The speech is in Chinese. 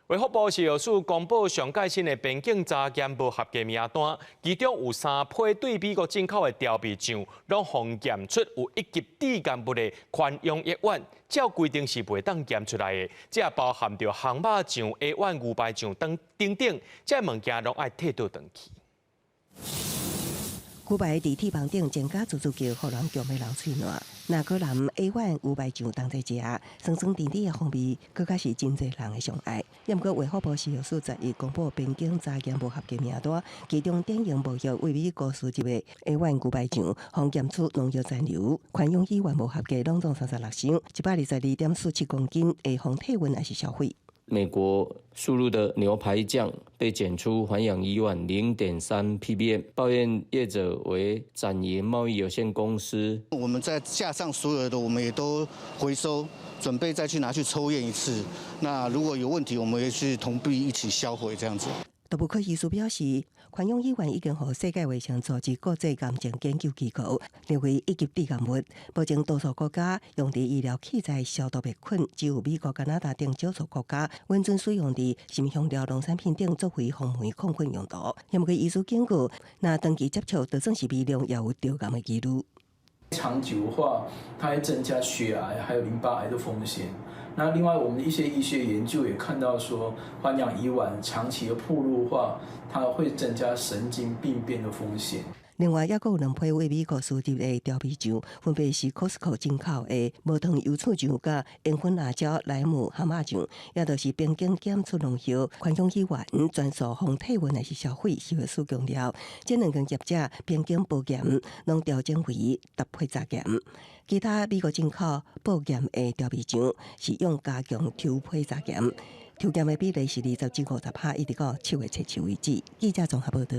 卫福部食药署公布上届新的边境查验无合格名单，其中有3批对美国进口的调味酱，拢互验出有1级致癌物的宽用乙烷，照规定是袂当验出来的。这也包含着烘肉酱、A 烷、牛排酱等，这物件拢爱退倒转去。牛排伫铁棒顶煎甲足足叫，互人强要流嘴烂。那可能 A 碗牛排酱当在食，酸酸甜甜的风味，更加是真侪人的上爱。因过卫福部食药署11公布边境查验无合格名单，其中典型无效位于高数级的 A 碗牛排酱，互验出农药残留，宽用乙烷无合格，拢总36箱，122.47公斤，会防体温还是消费。美国输入的牛排酱被检出环氧乙烷0.3 ppm， 抱怨业者为展延贸易有限公司。我们在架上所有的，我们也都回收，准备再去拿去抽验一次。那如果有问题，我们也是同步一起销毁这样子。动物科医师表示，宽用乙烷已经和世界卫生组织国际癌症研究机构列为1级致癌物，目前多数国家用伫医疗器材消毒灭菌，只有美国、加拿大等少数国家允准使用伫新香料农产品等作为防霉抗菌用途。因为医师根据，若长期接触，就算是微量，也有得癌的几率。长久的话，它会增加血癌还有淋巴癌的风险。那另外，我们一些医学研究也看到说，环氧乙烷长期的暴露的话，它会增加神经病变的风险。另外，还有2批为美国输入的调味酱，分别是 Costco 进口的无糖油醋酱、甲烟熏辣椒、莱姆蛤蟆酱，也就是边境检出农药、宽用乙烷，专属防体温还是消费。食药署强调，这2间业者边境保检拢调整为搭配查验。其他美国进口保检的调味酱是用加强抽配查验，抽检的比例是27%，一直到7月7日为止。记者综合报道。